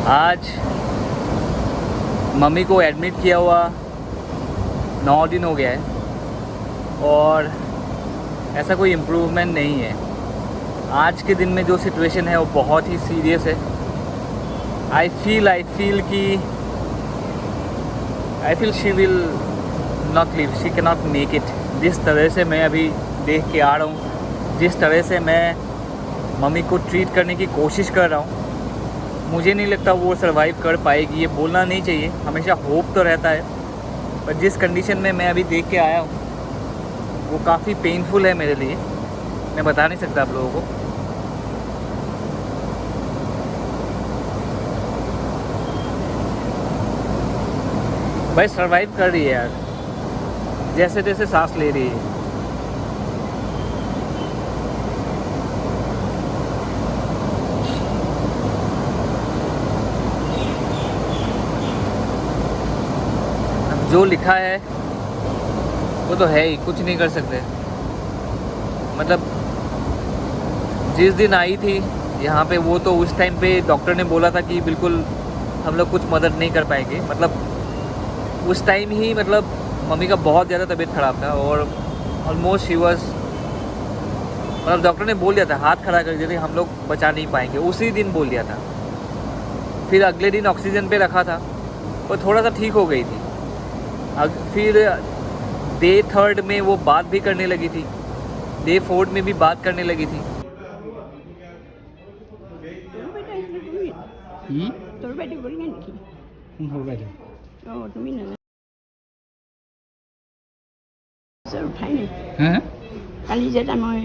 आज मम्मी को एडमिट किया हुआ 9 दिन हो गया है और ऐसा कोई इम्प्रूवमेंट नहीं है। आज के दिन में जो सिचुएशन है वो बहुत ही सीरियस है। I feel she will not live, she can not make it. जिस तरह से मैं अभी देख के आ रहा हूँ, जिस तरह से मैं मम्मी को ट्रीट करने की कोशिश कर रहा हूँ, मुझे नहीं लगता वो सर्वाइव कर पाएगी। ये बोलना नहीं चाहिए, हमेशा होप तो रहता है, पर जिस कंडीशन में मैं अभी देख के आया हूँ वो काफ़ी पेनफुल है मेरे लिए। मैं बता नहीं सकता आप लोगों को। भाई सर्वाइव कर रही है यार, जैसे तैसे सांस ले रही है। जो लिखा है वो तो है ही, कुछ नहीं कर सकते। मतलब जिस दिन आई थी यहाँ पे, वो तो उस टाइम पे डॉक्टर ने बोला था कि बिल्कुल हम लोग कुछ मदद नहीं कर पाएंगे। मतलब उस टाइम ही मतलब मम्मी का बहुत ज़्यादा तबीयत ख़राब था और ऑलमोस्ट शी वाज, मतलब डॉक्टर ने बोल दिया था, हाथ खड़ा कर दिया था, हम लोग बचा नहीं पाएंगे, उसी दिन बोल दिया था। फिर अगले दिन ऑक्सीजन पे रखा था, वो थोड़ा सा ठीक हो गई थी। फिर डे 3 में वो बात भी करने लगी थी, डे 4 में भी बात करने लगी थी। তোর বেটি বলি নাকি? সৰু বাইদেউ অঁ তুমি নাজানো উঠাই নাই। হা কালি যেতিয়া মই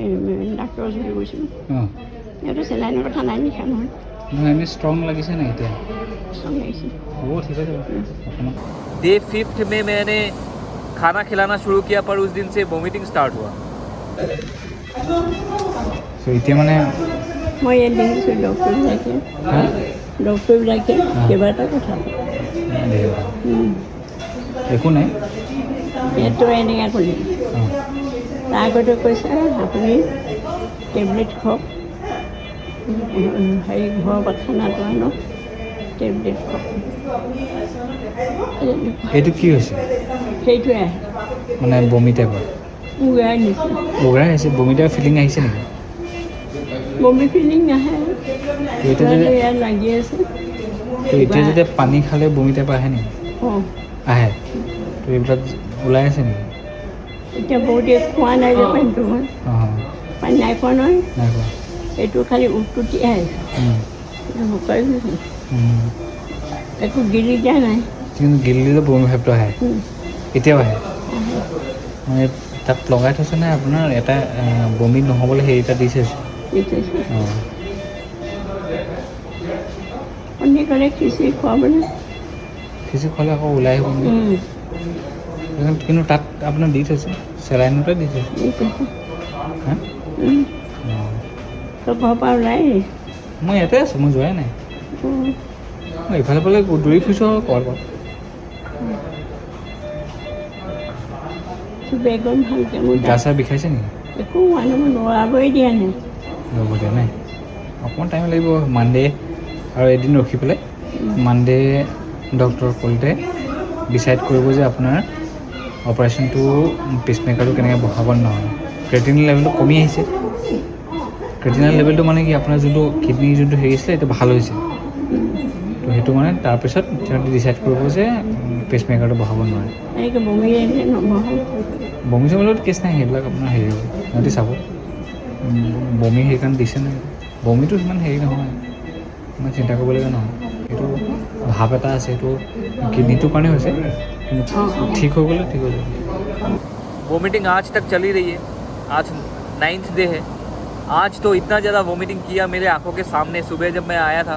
ডাক্তৰৰ ওচৰলৈ গৈছিলোঁ, অঁ সিহঁতে চেলাইনৰ কথা নাই লিখা নহয়। নহয় এনেই ষ্ট্ৰং লাগিছে নাই এতিয়া? ষ্ট্ৰং লাগিছে। হ'ব ঠিক আছে অকণমান। डे 5 में मैंने खाना खिलाना शुरू किया, पर उस दिन से वॉमिटिंग स्टार्ट हुआ। এতিয়া মানে মই ইয়াত দেখিছোঁ ডক্টৰবিলাকে হা কেইবাটাও কথা একো নাই। ইয়াতো এনেকৈ ক'লে। অঁ তাৰ আগতে কৈছে আপুনি টেবলেট খাওক, হেৰি ঘৰৰ পৰা খানাটো আনক, টেবলেট খাওক। এইটো কি হৈছে? সেইটোৱে মানে বমি টাইপৰ উগাই নিছে। বগৰাই আহিছে, বমি টাইপৰ ফিলিং আহিছে নেকি? বমি ফিলিং নাহে, এতিয়া যদি ইয়াত লাগি আছে। এতিয়া যেতিয়া পানী খালে বমি টাইপৰ আহে নেকি? অঁ আহে। তো এইবিলাক ওলাই আছে নেকি? এতিয়া বহুতে খোৱা নাই যে পানীটো, মই অঁ পানী নাই খোৱা নহয়। নাই কোৱা। এইটো খালি উটুটিয়াই শুকাই গৈছে, একো গিলি দিয়া নাই। কিন্তু গিলি দিলে বমি ভাৱটো আহে, এতিয়াও আহে। মানে তাত লগাই থৈছে নে আপোনাৰ এটা বমি নহ'বলৈ হেৰি এটা দিছে? অঁ আপুনি ক'লে খিচিৰি খুৱাবলৈ, খিচিৰি খোৱালে আকৌ ওলাই আহিব নেকি? কিন্তু তাত আপোনাৰ দি থৈছে, চেলাইনতে দি থৈছে। হা অঁ তই ঘৰৰ পৰা ওলাই মই ইয়াতে আছোঁ, মই যোৱাই নাই। মই ইফালে ফালে দৌৰি ফুৰিছোঁ আৰু ক'ৰবাত। বেগত ভালকৈ মোৰ গা চা বিষাইছে নেকি? একো মানুহ লৰাবই দিয়া নাই। ৰ'ব দিয়া নাই, অকণমান টাইম লাগিব। মানডে আৰু এদিন ৰখি পেলাই মানডে ডক্টৰ কলতে ডিচাইড কৰিব যে আপোনাৰ অপাৰেশ্যনটো পেচমেকাৰটো কেনেকৈ বহাব নহয়। ক্ৰেটিনিন লেভেলটো কমি আহিছে। ক্ৰেটিনিন লেভেলটো মানে কি, আপোনাৰ যোনটো কিডনী যোনটো হেৰি আছিলে সেইটো ভাল হৈছে। তো সেইটো মানে তাৰপিছত সিহঁতে ডিচাইড কৰিব যে পেচমেকাৰটো বহাব নোৱাৰে। এনেকৈ বমি নবহক। বমি চমিৰ লগত কেছ নাই, সেইবিলাক আপোনাৰ হেৰি হ'ব, সিহঁতি চাব। বমি সেইকাৰণে দিছে নাই, বমিটো সিমান হেৰি নহয়, ইমান চিন্তা কৰিবলগীয়া নহয়। সেইটো ভাৱ এটা আছে, সেইটো কিডনীটোৰ কাৰণে হৈছে, কিন্তু ঠিক হৈ গ'লে ঠিক হৈ যাব। वोमिटिंग आज तक चली रही है, आज 9th डे है। आज तो इतना ज़्यादा वोमिटिंग किया मेरे आंखों के सामने। सुबह जब मैं आया था,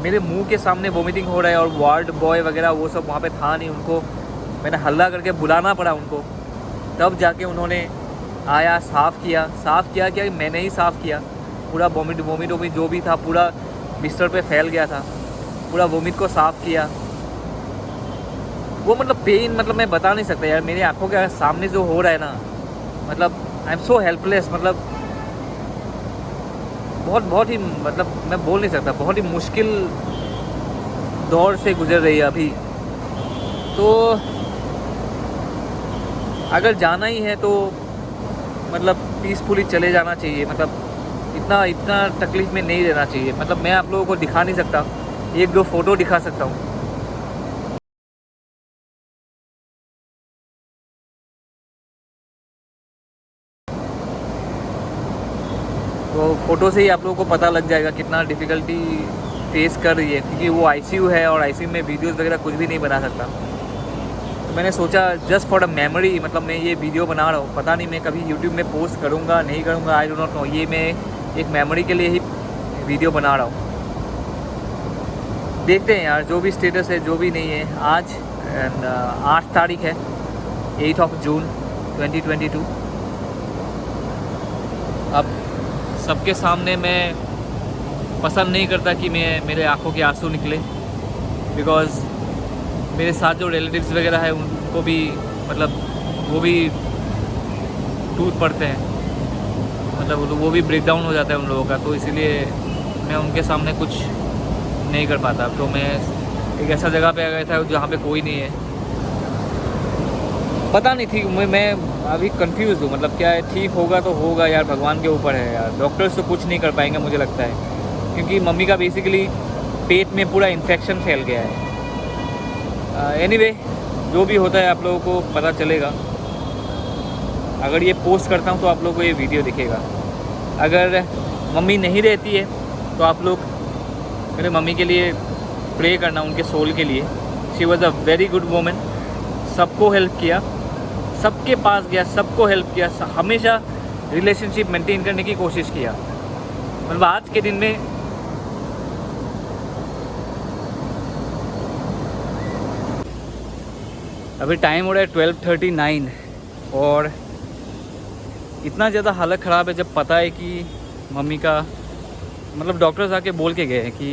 मेरे मुंह के सामने वोमिटिंग हो रहा है और वार्ड बॉय वगैरह वो सब वहाँ पे था नहीं। उनको मैंने हल्ला करके बुलाना पड़ा उनको, तब जाके उन्होंने आया, साफ़ किया मैंने ही साफ़ किया। पूरा वोमिट जो भी था पूरा बिस्तर पे फैल गया था, पूरा वोमिट को साफ़ किया। वो मतलब पेन, मतलब मैं बता नहीं सकता यार। मेरी आंखों के सामने जो हो रहा है ना, मतलब आई एम सो हेल्पलेस। मतलब बहुत ही मतलब मैं बोल नहीं सकता, बहुत ही मुश्किल दौर से गुजर रही है अभी। तो अगर जाना ही है तो मतलब पीसफुली चले जाना चाहिए, मतलब इतना तकलीफ़ में नहीं रहना चाहिए। मतलब मैं आप लोगों को दिखा नहीं सकता, 1-2 फ़ोटो दिखा सकता हूँ। तो फ़ोटो से ही आप लोगों को पता लग जाएगा कितना डिफ़िकल्टी फेस कर रही है, क्योंकि वो आईसीयू है और आईसीयू में वीडियोस वगैरह कुछ भी नहीं बना सकता। तो मैंने सोचा जस्ट फॉर अ मेमोरी, मतलब मैं ये वीडियो बना रहा हूँ, पता नहीं मैं कभी यूट्यूब में पोस्ट करूँगा नहीं करूँगा, आई डो नॉट नो। ये मैं एक मेमोरी के लिए ही वीडियो बना रहा हूँ। देखते हैं यार, जो भी स्टेटस है जो भी नहीं है। आज 8 तारीख है, 8 जून 2022। अब सबके सामने मैं पसंद नहीं करता कि मेरे आंखों के आंसू निकले, बिकॉज़ मेरे साथ जो रिलेटिव्स वगैरह है उनको भी मतलब वो भी टूट पड़ते हैं, मतलब वो भी ब्रेक डाउन हो जाता है उन लोगों का। तो इसीलिए मैं उनके सामने कुछ नहीं कर पाता। तो मैं एक ऐसा जगह पे आ गया था जहाँ पे कोई नहीं है। पता नहीं थी मैं अभी कंफ्यूज हूँ, मतलब क्या है, ठीक होगा तो होगा यार, भगवान के ऊपर है यार। डॉक्टर्स तो कुछ नहीं कर पाएंगे मुझे लगता है, क्योंकि मम्मी का बेसिकली पेट में पूरा इन्फेक्शन फैल गया है। एनीवे, जो भी होता है आप लोगों को पता चलेगा। अगर ये पोस्ट करता हूँ तो आप लोगों को ये वीडियो दिखेगा। अगर मम्मी नहीं रहती है तो आप लोग मेरे मम्मी के लिए प्रे करना, उनके सोल के लिए। She was a very good woman, सबको हेल्प किया, सबके पास गया, सबको हेल्प किया, हमेशा रिलेशनशिप मेंटेन करने की कोशिश किया। मतलब आज के दिन में अभी टाइम हो रहा है 12:39 और इतना ज़्यादा हालत ख़राब है जब पता है कि मम्मी का मतलब डॉक्टर्स आके बोल के गए हैं कि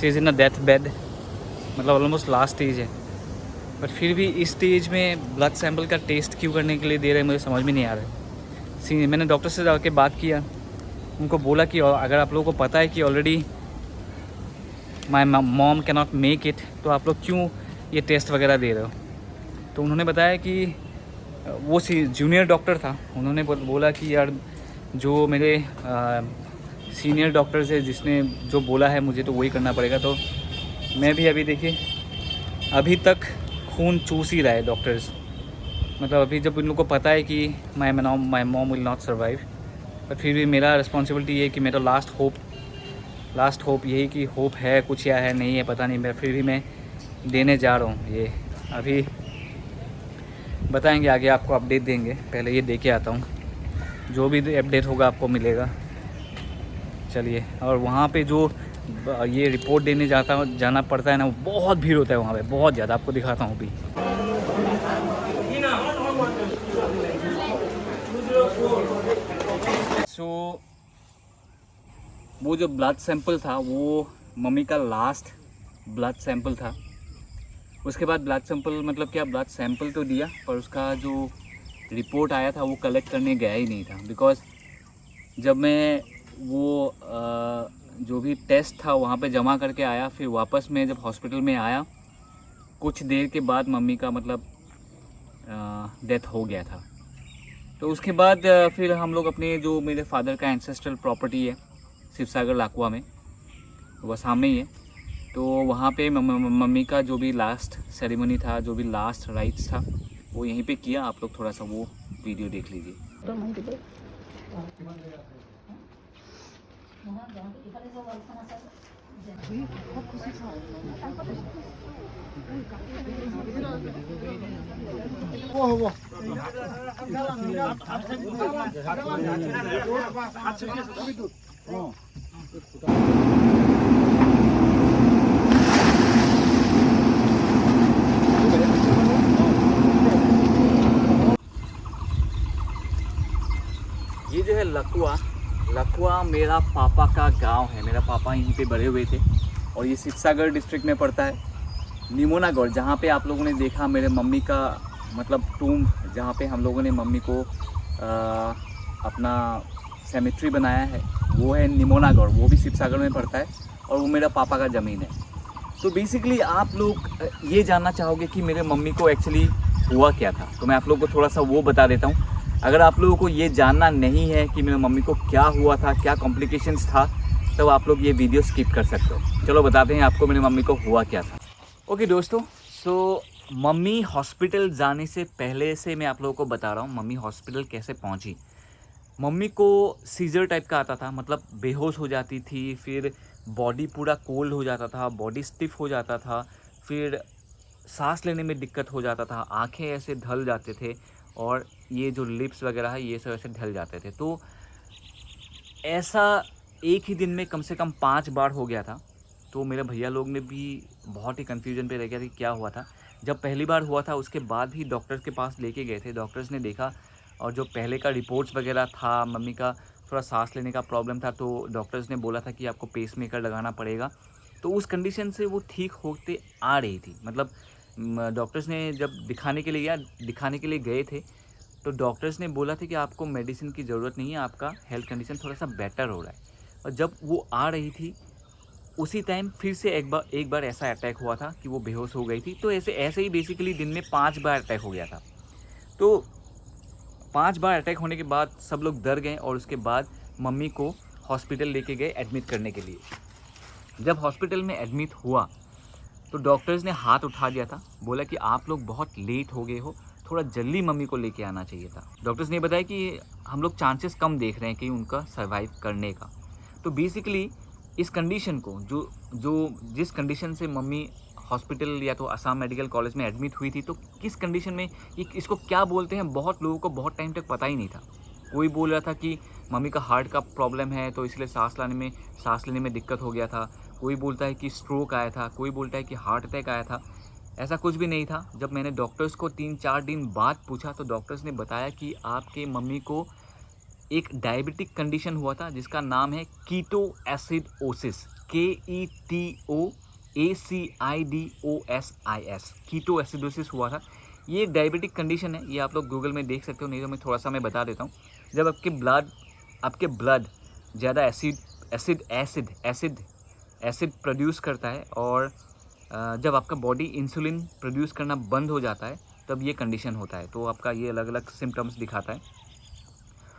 she is in a death bed, मतलब ऑलमोस्ट लास्ट स्टेज है। बट फिर भी इस स्टेज में ब्लड सैंपल का टेस्ट क्यों करने के लिए दे रहे हैं मुझे समझ में नहीं आ रहा है। मैंने डॉक्टर से जाके बात किया, उनको बोला कि अगर आप लोगों को पता है कि already my mom can not make it, तो आप लोग क्यों ये टेस्ट वगैरह दे रहे हो। तो उन्होंने बताया कि वो जूनियर डॉक्टर था, उन्होंने बोला कि यार जो मेरे सीनियर डॉक्टर्स है जिसने जो बोला है मुझे तो वही करना पड़ेगा। तो मैं भी अभी देखिए अभी तक खून चूस ही रहा है डॉक्टर्स, मतलब अभी जब उन लोगों को पता है कि my mom will not survive, but फिर भी मेरा रिस्पॉन्सिबिलिटी ये कि मेरा लास्ट होप यही कि होप है कुछ या है नहीं है पता नहीं, मैं फिर भी मैं देने जा रहा हूँ। ये अभी बताएंगे, आगे आपको अपडेट देंगे। पहले ये दे के आता हूँ, जो भी अपडेट होगा आपको मिलेगा। चलिए, और वहाँ पे जो ये रिपोर्ट देने जाना पड़ता है ना, वो बहुत भीड़ होता है वहाँ पे, बहुत ज़्यादा। आपको दिखाता हूँ अभी। सो वो जो ब्लड सैंपल था वो मम्मी का लास्ट ब्लड सैंपल था। उसके बाद ब्लड सैंपल मतलब क्या, ब्लड सैंपल तो दिया पर उसका जो रिपोर्ट आया था वो कलेक्ट करने गया ही नहीं था। बिकॉज़ जब मैं वो जो भी टेस्ट था वहाँ पे जमा करके आया, फिर वापस मैं जब हॉस्पिटल में आया कुछ देर के बाद मम्मी का मतलब डेथ हो गया था। तो उसके बाद फिर हम लोग अपने जो मेरे फादर का एंसेस्ट्रल प्रॉपर्टी है शिवसागर लाकुआ में, वह सामने ही है, तो वहाँ पे मम्मी का जो भी लास्ट सेरेमनी था, जो भी लास्ट राइट्स था वो यहीं पे किया। आप लोग थोड़ा सा वो वीडियो देख लीजिए। ये जो है लकुआ मेरा पापा का गांव है। मेरा पापा यहीं पे बड़े हुए थे और ये शिवसागर डिस्ट्रिक्ट में पड़ता है। निमोनागढ़, जहाँ पे आप लोगों ने देखा मेरे मम्मी का मतलब टूम, जहाँ पे हम लोगों ने मम्मी को अपना सेमेट्री बनाया है, वो है निमोनागढ़, वो भी शिवसागर में पड़ता है और वो मेरा पापा का ज़मीन है। तो बेसिकली आप लोग ये जानना चाहोगे कि मेरे मम्मी को एक्चुअली हुआ क्या था, तो मैं आप लोगों को थोड़ा सा वो बता देता हूँ। अगर आप लोगों को ये जानना नहीं है कि मेरे मम्मी को क्या हुआ था, क्या कॉम्प्लिकेशंस था, तो आप लोग ये वीडियो स्किप कर सकते हो। चलो बताते हैं आपको मेरी मम्मी को हुआ क्या था। ओके दोस्तों, सो मम्मी हॉस्पिटल जाने से पहले से मैं आप लोगों को बता रहा हूँ मम्मी हॉस्पिटल कैसे पहुँची। मम्मी को सीजर टाइप का आता था, मतलब बेहोश हो जाती थी, फिर बॉडी पूरा कोल्ड हो जाता था, बॉडी स्टिफ हो जाता था, फिर सांस लेने में दिक्कत हो जाता था, आंखें ऐसे ढल जाते थे और ये जो लिप्स वगैरह है ये सब ऐसे ढल जाते थे। तो ऐसा एक ही दिन में कम से कम 5 बार हो गया था। तो मेरे भैया लोग ने भी बहुत ही कन्फ्यूजन पे रह गया था कि क्या हुआ था। जब पहली बार हुआ था उसके बाद ही डॉक्टर्स के पास लेके गए थे। डॉक्टर्स ने देखा और जो पहले का रिपोर्ट्स वगैरह था, मम्मी का थोड़ा सांस लेने का प्रॉब्लम था, तो डॉक्टर्स ने बोला था कि आपको पेसमेकर लगाना पड़ेगा। तो उस कंडीशन से वो ठीक होते आ रही थी। मतलब डॉक्टर्स ने जब दिखाने के लिए गए थे, तो डॉक्टर्स ने बोला था कि आपको मेडिसिन की ज़रूरत नहीं है, आपका हेल्थ कंडीशन थोड़ा सा बेटर हो रहा है। और जब वो आ रही थी उसी टाइम फिर से एक बार ऐसा अटैक हुआ था कि वो बेहोश हो गई थी। तो ऐसे ही बेसिकली दिन में 5 बार अटैक हो गया था। तो 5 बार अटैक होने के बाद सब लोग डर गए और उसके बाद मम्मी को हॉस्पिटल लेके गए एडमिट करने के लिए। जब हॉस्पिटल में एडमिट हुआ तो डॉक्टर्स ने हाथ उठा दिया था, बोला कि आप लोग बहुत लेट हो गए हो, थोड़ा जल्दी मम्मी को लेके आना चाहिए था। डॉक्टर्स ने बताया कि हम लोग चांसेस कम देख रहे हैं कि उनका सर्वाइव करने का। तो बेसिकली इस कंडीशन को जिस कंडीशन से मम्मी हॉस्पिटल या तो आसाम मेडिकल कॉलेज में एडमिट हुई थी, तो किस कंडीशन में इसको क्या बोलते हैं, बहुत लोगों को बहुत टाइम तक पता ही नहीं था। कोई बोल रहा था कि मम्मी का हार्ट का प्रॉब्लम है तो इसलिए सांस लेने में दिक्कत हो गया था। कोई बोलता है कि स्ट्रोक आया था, कोई बोलता है कि हार्ट अटैक आया था। ऐसा कुछ भी नहीं था। जब मैंने डॉक्टर्स को 3-4 दिन बाद पूछा तो डॉक्टर्स ने बताया कि आपके मम्मी को एक डायबिटिक कंडीशन हुआ था जिसका नाम है ketoacidosis, KETOACIDOSIS, ketoacidosis हुआ था। ये एक डायबिटिक कंडीशन है, ये आप लोग गूगल में देख सकते हो, नहीं तो मैं थोड़ा सा बता देता हूँ। जब आपके ब्लड ज़्यादा एसिड प्रोड्यूस करता है और जब आपका बॉडी इंसुलिन प्रोड्यूस करना बंद हो जाता है तब ये कंडीशन होता है। तो आपका ये अलग अलग सिम्टम्स दिखाता है।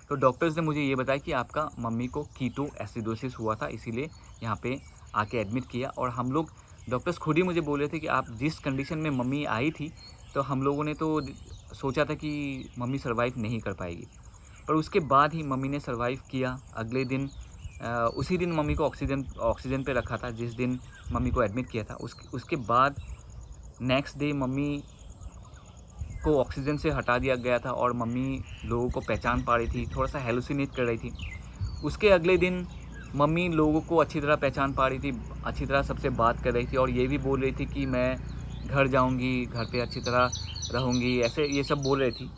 तो डॉक्टर्स ने मुझे ये बताया कि आपका मम्मी को कीटो एसिडोसिस हुआ था, इसीलिए यहाँ पे आके एडमिट किया। और हम लोग डॉक्टर्स खुद ही मुझे बोल रहे थे कि आप जिस कंडीशन में मम्मी आई थी, तो हम लोगों ने तो सोचा था कि मम्मी सर्वाइव नहीं कर पाएगी, पर उसके बाद ही मम्मी ने सर्वाइव किया। अगले दिन उसी दिन मम्मी को ऑक्सीजन पे रखा था जिस दिन मम्मी को एडमिट किया था। उसके बाद नेक्स्ट डे मम्मी को ऑक्सीजन से हटा दिया गया था और मम्मी लोगों को पहचान पा रही थी, थोड़ा सा हेलुसिनेट कर रही थी। उसके अगले दिन मम्मी लोगों को अच्छी तरह पहचान पा रही थी, अच्छी तरह सबसे बात कर रही थी और ये भी बोल रही थी कि मैं घर जाऊंगी, घर पे अच्छी तरह रहूंगी, ऐसे ये सब बोल रही थी।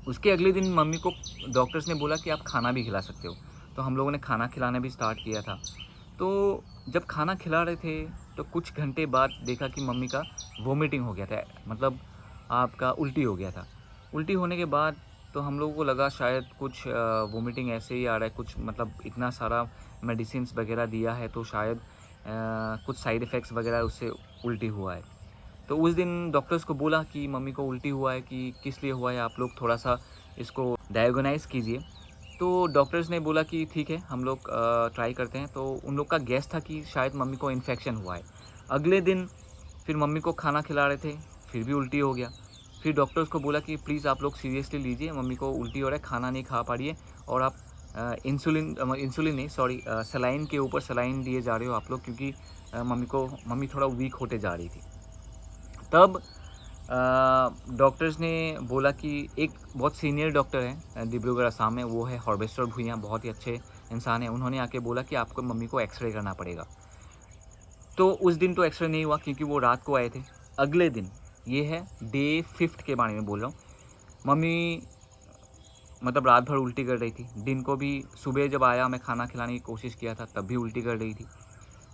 उसके अगले दिन मम्मी को डॉक्टर्स ने बोला कि आप खाना भी खिला सकते हो, तो हम लोगों ने खाना खिलाना भी स्टार्ट किया था। तो जब खाना खिला रहे थे तो कुछ घंटे बाद देखा कि मम्मी का वोमिटिंग हो गया था, मतलब आपका उल्टी हो गया था। उल्टी होने के बाद तो हम लोगों को लगा शायद कुछ वोमिटिंग ऐसे ही आ रहा है, कुछ मतलब इतना सारा मेडिसिन्स वगैरह दिया है तो शायद कुछ साइड इफ़ेक्ट्स वगैरह उससे उल्टी हुआ है। तो उस दिन डॉक्टर्स को बोला कि मम्मी को उल्टी हुआ है कि किस लिए हुआ है, आप लोग थोड़ा सा इसको डायग्नोसाइज़ कीजिए। तो डॉक्टर्स ने बोला कि ठीक है, हम लोग ट्राई करते हैं। तो उन लोग का गेस था कि शायद मम्मी को इन्फेक्शन हुआ है। अगले दिन फिर मम्मी को खाना खिला रहे थे, फिर भी उल्टी हो गया। फिर डॉक्टर्स को बोला कि प्लीज़ आप लोग सीरियसली लीजिए, मम्मी को उल्टी हो रहा है, खाना नहीं खा पा रही है और आप सलाइन के ऊपर सलाइन दिए जा रहे हो आप लोग, क्योंकि मम्मी थोड़ा वीक होते जा रही थी। तब डॉक्टर्स ने बोला कि एक बहुत सीनियर डॉक्टर हैं डिब्रूगढ़ आसाम में, वो है हॉर्बेस्टर भुइयाँ, बहुत ही अच्छे इंसान हैं। उन्होंने आके बोला कि आपको मम्मी को एक्सरे करना पड़ेगा। तो उस दिन तो एक्सरे नहीं हुआ क्योंकि वो रात को आए थे। अगले दिन, ये है डे 5 के बारे में बोल रहा हूँ, मम्मी मतलब रात भर उल्टी कर रही थी। दिन को भी सुबह जब आया, मैं खाना खिलाने की कोशिश किया था, तब भी उल्टी कर रही थी।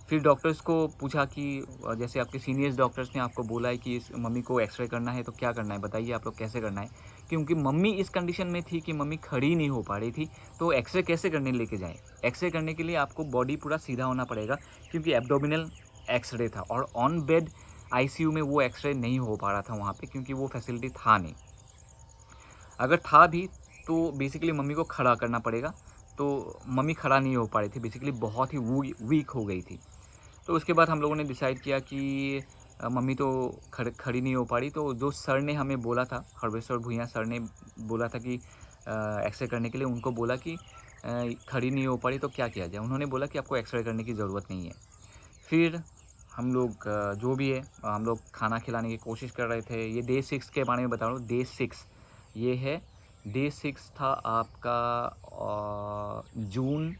फिर डॉक्टर्स को पूछा कि जैसे आपके सीनियर्स डॉक्टर्स ने आपको बोला है कि इस मम्मी को एक्सरे करना है, तो क्या करना है बताइए, आप लोग कैसे करना है, क्योंकि मम्मी इस कंडीशन में थी कि मम्मी खड़ी नहीं हो पा रही थी, तो एक्सरे कैसे करने लेके जाएं? एक्सरे करने के लिए आपको बॉडी पूरा सीधा होना पड़ेगा, क्योंकि एब्डोमिनल एक्सरे था और ऑन बेड आईसीयू में वो एक्सरे नहीं हो पा रहा था वहाँ पे, क्योंकि वो फैसिलिटी था नहीं। अगर था भी तो बेसिकली मम्मी को खड़ा करना पड़ेगा, तो मम्मी खड़ा नहीं हो पा रही थी, बेसिकली बहुत ही वीक हो गई थी। तो उसके बाद हम लोगों ने डिसाइड किया कि मम्मी तो खड़ी नहीं हो पा रही, तो जो सर ने हमें बोला था, हरवेश्वर भूइयाँ सर ने बोला था कि एक्सरे करने के लिए, उनको बोला कि खड़ी नहीं हो पा रही तो क्या किया जाए। उन्होंने बोला कि आपको एक्सरे करने की ज़रूरत नहीं है। फिर हम लोग जो भी है, हम लोग खाना खिलाने की कोशिश कर रहे थे। ये डे 6 के बारे में बता रहा हूँ, डे 6 ये है। डे 6 था आपका जून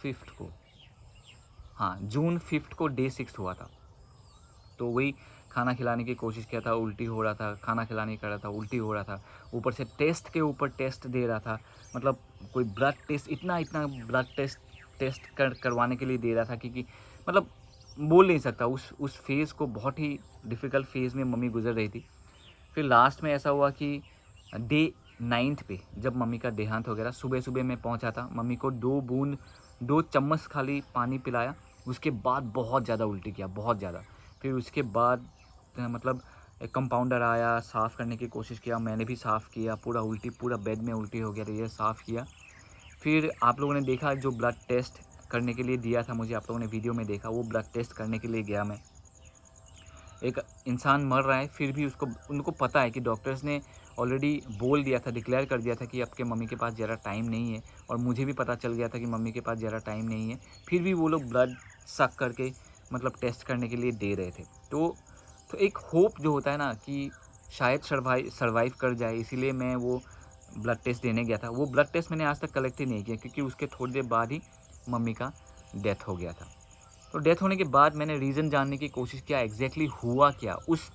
5 को, हाँ जून 5 को डे 6 हुआ था। तो वही खाना खिलाने की कोशिश किया था, उल्टी हो रहा था, खाना खिलाने कर रहा था, उल्टी हो रहा था, ऊपर से टेस्ट के ऊपर टेस्ट दे रहा था। मतलब कोई ब्लड टेस्ट, इतना इतना ब्लड टेस्ट करवाने के लिए दे रहा था कि मतलब बोल नहीं सकता। उस फेज़ को, बहुत ही डिफ़िकल्ट फेज़ में मम्मी गुजर रही थी। फिर लास्ट में ऐसा हुआ कि डे 9 पे जब मम्मी का देहांत हो गया था, सुबह सुबह मैं पहुंचा था, मम्मी को 2 चम्मच खाली पानी पिलाया, उसके बाद बहुत ज़्यादा उल्टी किया, बहुत ज़्यादा। फिर उसके बाद मतलब एक कंपाउंडर आया, साफ़ करने की कोशिश किया, मैंने भी साफ़ किया, पूरा उल्टी, पूरा बेड में उल्टी हो गया था, ये साफ़ किया। फिर आप लोगों ने देखा जो ब्लड टेस्ट करने के लिए दिया था मुझे, आप लोगों ने वीडियो में देखा, वो ब्लड टेस्ट करने के लिए गया मैं। एक इंसान मर रहा है, फिर भी उनको पता है कि डॉक्टर्स ने ऑलरेडी बोल दिया था, डिक्लेयर कर दिया था कि आपके मम्मी के पास ज़्यादा टाइम नहीं है, और मुझे भी पता चल गया था कि मम्मी के पास ज़्यादा टाइम नहीं है। फिर भी वो लोग ब्लड सक करके मतलब टेस्ट करने के लिए दे रहे थे। तो एक होप जो होता है ना कि शायद सर्वाइव कर जाए, इसीलिए मैं वो ब्लड टेस्ट देने गया था। वो ब्लड टेस्ट मैंने आज तक कलेक्ट ही नहीं किया, क्योंकि उसके थोड़ी देर बाद ही मम्मी का डेथ हो गया था। तो डेथ होने के बाद मैंने रीज़न जानने की कोशिश किया, एग्जैक्टली हुआ क्या। उस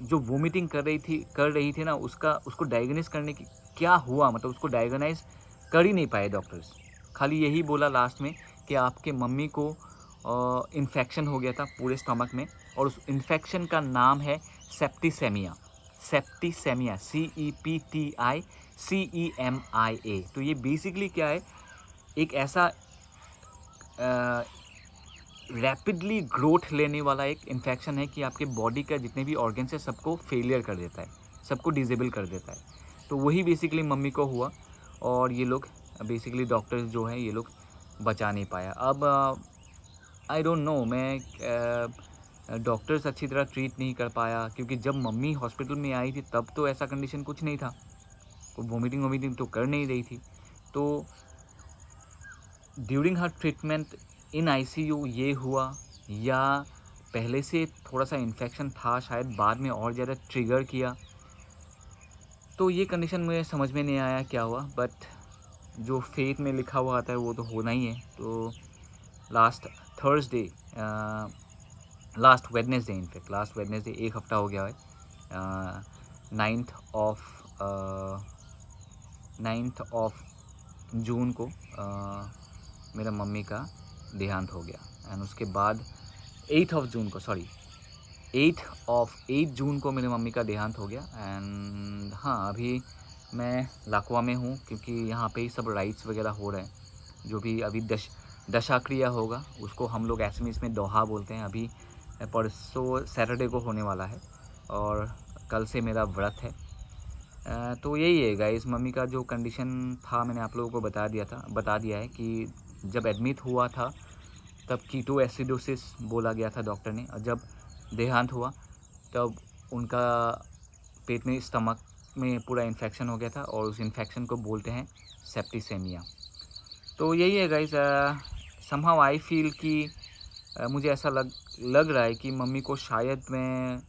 जो वोमिटिंग कर रही थी ना, उसको डायग्नोस करने की क्या हुआ, मतलब उसको डायग्नाइज कर ही नहीं पाए डॉक्टर्स। खाली यही बोला लास्ट में कि आपके मम्मी को इन्फेक्शन हो गया था पूरे स्टमक में, और उस इन्फेक्शन का नाम है सेप्टिसेमिया। Septicaemia, CEPTICEMIA। तो ये बेसिकली क्या है, एक ऐसा रैपिडली ग्रोथ लेने वाला एक इन्फेक्शन है कि आपके बॉडी का जितने भी ऑर्गन्स है सबको फेलियर कर देता है, सबको डिसेबल कर देता है। तो वही बेसिकली मम्मी को हुआ, और ये लोग बेसिकली डॉक्टर्स जो हैं ये लोग बचा नहीं पाया। अब आई डोंट नो, मैं डॉक्टर्स अच्छी तरह ट्रीट नहीं कर पाया, क्योंकि जब मम्मी हॉस्पिटल में आई थी तब तो ऐसा कंडीशन कुछ नहीं था, वो वोमिटिंग तो कर नहीं रही थी। तो during her treatment in ICU ये हुआ, या पहले से थोड़ा सा इन्फेक्शन था, शायद बाद में और ज़्यादा ट्रिगर किया, तो ये कंडीशन मुझे समझ में नहीं आया क्या हुआ। बट जो फेट में लिखा हुआ आता है वो तो होना ही है। तो last Thursday, last Wednesday, in fact last Wednesday, एक हफ़्ता हो गया है, 9th ऑफ जून को मेरा मम्मी का देहांत हो गया। एंड उसके बाद 8 जून को मेरी मम्मी का देहांत हो गया। एंड हाँ, अभी मैं लाखवा में हूँ, क्योंकि यहाँ पे ही सब राइट्स वगैरह हो रहे हैं। जो भी अभी दशाक्रिया होगा, उसको हम लोग एसएमएस में दोहा बोलते हैं। अभी परसों सैटरडे को होने वाला है, और कल से मेरा व्रत है। तो यही है गाइस, मम्मी का जो कंडीशन था मैंने आप लोगों को बता दिया है कि जब एडमिट हुआ था तब कीटो एसिडोसिस बोला गया था डॉक्टर ने, और जब देहांत हुआ तब उनका पेट में, स्टमक में पूरा इन्फेक्शन हो गया था, और उस इन्फेक्शन को बोलते हैं सेप्टिसेमिया। तो यही है गाइस, समहाउ आई फील कि मुझे ऐसा लग रहा है कि मम्मी को शायद मैं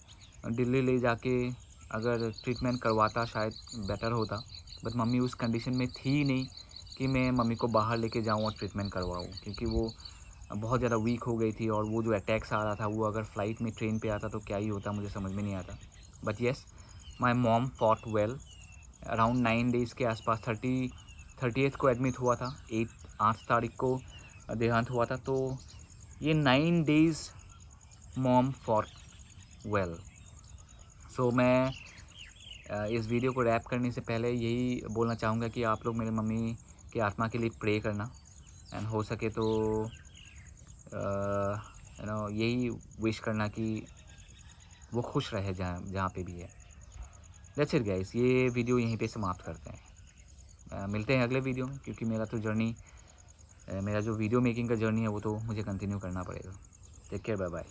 दिल्ली ले जाके अगर ट्रीटमेंट करवाता शायद बेटर होता। बट मम्मी उस कंडीशन में थी नहीं कि मैं मम्मी को बाहर लेके जाऊं और ट्रीटमेंट करवाऊं, क्योंकि वो बहुत ज़्यादा वीक हो गई थी, और वो जो अटैक्स आ रहा था वो अगर फ्लाइट में, ट्रेन पे आता तो क्या ही होता, मुझे समझ में नहीं आता। But yes, my mom fought well. Around 9 days के आसपास, 30th को एडमिट हुआ था, 8 तारीख को देहांत हुआ था। तो ये 9 डेज़ मॉम फॉट वेल। सो मैं इस वीडियो को रैप करने से पहले यही बोलना चाहूँगा कि आप लोग मेरे मम्मी की आत्मा के लिए प्रे करना, एंड हो सके तो यही विश करना कि वो खुश रहे जहाँ पे भी है। दैट्स इट गाइस, ये वीडियो यहीं पे समाप्त करते हैं। मिलते हैं अगले वीडियो में, क्योंकि मेरा तो जर्नी, मेरा जो वीडियो मेकिंग का जर्नी है वो तो मुझे कंटिन्यू करना पड़ेगा। Take care, bye bye.